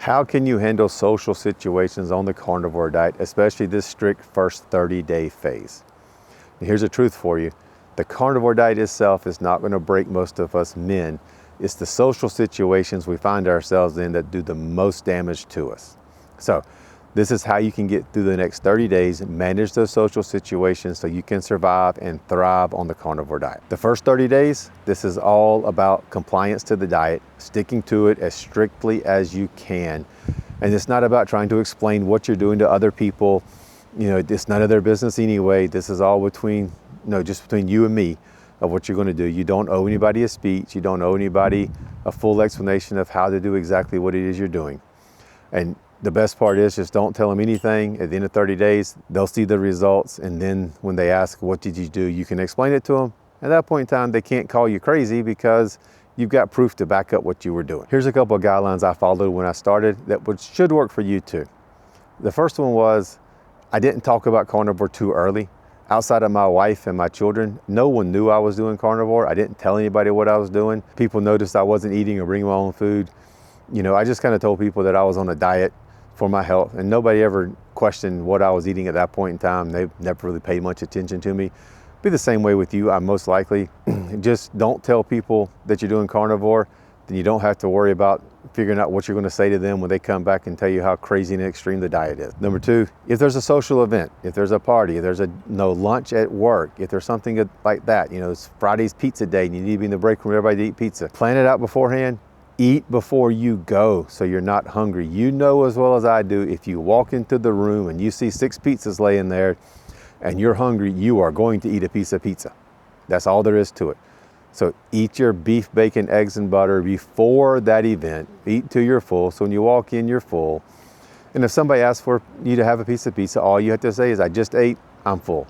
How can you handle social situations on the carnivore diet, especially this strict first 30-day phase? And here's the truth for you. The carnivore diet itself is not going to break most of us men. It's the social situations we find ourselves in that do the most damage to us. So this is how you can get through the next 30 days, manage those social situations so you can survive and thrive on the carnivore diet. The first 30 days, this is all about compliance to the diet, sticking to it as strictly as you can. And it's not about trying to explain what you're doing to other people. You know, it's none of their business anyway. This is all just between you and me of what you're going to do. You don't owe anybody a speech. You don't owe anybody a full explanation of how to do exactly what it is you're doing. And the best part is just don't tell them anything. At the end of 30 days, they'll see the results. And then when they ask, what did you do? You can explain it to them. At that point in time, they can't call you crazy because you've got proof to back up what you were doing. Here's a couple of guidelines I followed when I started that should work for you too. The first one was, I didn't talk about carnivore too early. Outside of my wife and my children, no one knew I was doing carnivore. I didn't tell anybody what I was doing. People noticed I wasn't eating or bringing my own food. You know, I just kind of told people that I was on a diet for my health, and nobody ever questioned what I was eating at that point in time. They never really paid much attention to me. Be the same way with you, I most likely. Just don't tell people that you're doing carnivore, then you don't have to worry about figuring out what you're going to say to them when they come back and tell you how crazy and extreme the diet is. Number two, if there's a social event, if there's a party, if there's a lunch at work, if there's something like that, you know, it's Friday's pizza day and you need to be in the break room with everybody to eat pizza. Plan it out beforehand. Eat before you go so you're not hungry. You know as well as I do, if you walk into the room and you see 6 pizzas laying there and you're hungry, you are going to eat a piece of pizza. That's all there is to it. So eat your beef, bacon, eggs, and butter before that event. Eat till you're full. So when you walk in, you're full. And if somebody asks for you to have a piece of pizza, all you have to say is, I just ate, I'm full.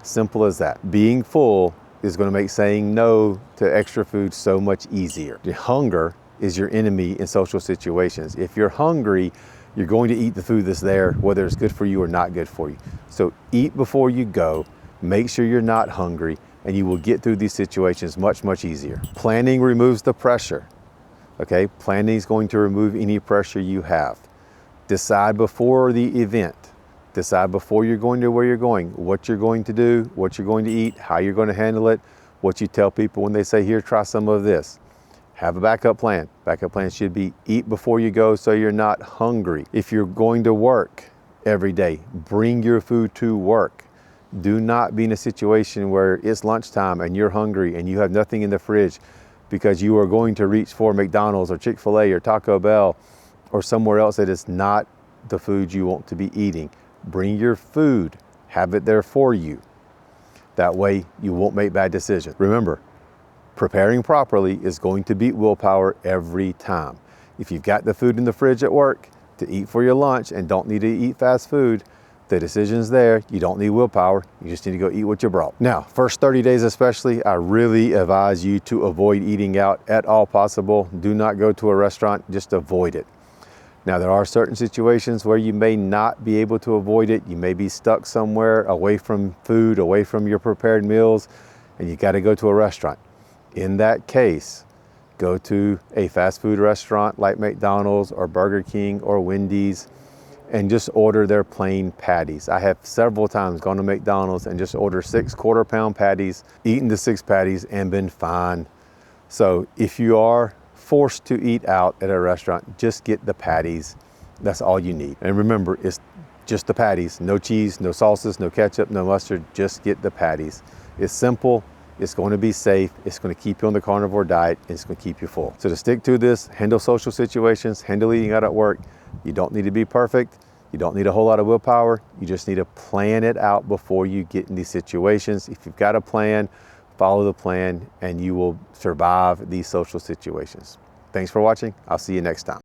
Simple as that. Being full is going to make saying no to extra food so much easier. The hunger is your enemy in social situations. If you're hungry, you're going to eat the food that's there, whether it's good for you or not good for you. So eat before you go, make sure you're not hungry, and you will get through these situations much, much easier. Planning removes the pressure, okay? Planning is going to remove any pressure you have. Decide before the event. Decide before you're going to where you're going, what you're going to do, what you're going to eat, how you're going to handle it, what you tell people when they say, here, try some of this. Have a backup plan. Backup plan should be eat before you go so you're not hungry. If you're going to work every day, bring your food to work. Do not be in a situation where it's lunchtime and you're hungry and you have nothing in the fridge because you are going to reach for McDonald's or Chick-fil-A or Taco Bell or somewhere else that is not the food you want to be eating. Bring your food. Have it there for you. That way you won't make bad decisions. Remember, preparing properly is going to beat willpower every time. If you've got the food in the fridge at work to eat for your lunch and don't need to eat fast food, the decision's there. You don't need willpower. You just need to go eat what you brought. Now, first 30 days especially, I really advise you to avoid eating out at all possible. Do not go to a restaurant, just avoid it. Now, there are certain situations where you may not be able to avoid it. You may be stuck somewhere away from food, away from your prepared meals, and you got to go to a restaurant. In that case, go to a fast food restaurant like McDonald's or Burger King or Wendy's and just order their plain patties. I have several times gone to McDonald's and just ordered 6 quarter-pound patties, eaten the 6 patties and been fine. So if you are forced to eat out at a restaurant, just get the patties. That's all you need. And remember, it's just the patties. No cheese, no sauces, no ketchup, no mustard. Just get the patties. It's simple. It's going to be safe. It's going to keep you on the carnivore diet. And it's going to keep you full. So to stick to this, handle social situations, handle eating out at work. You don't need to be perfect. You don't need a whole lot of willpower. You just need to plan it out before you get in these situations. If you've got a plan, follow the plan and you will survive these social situations. Thanks for watching. I'll see you next time.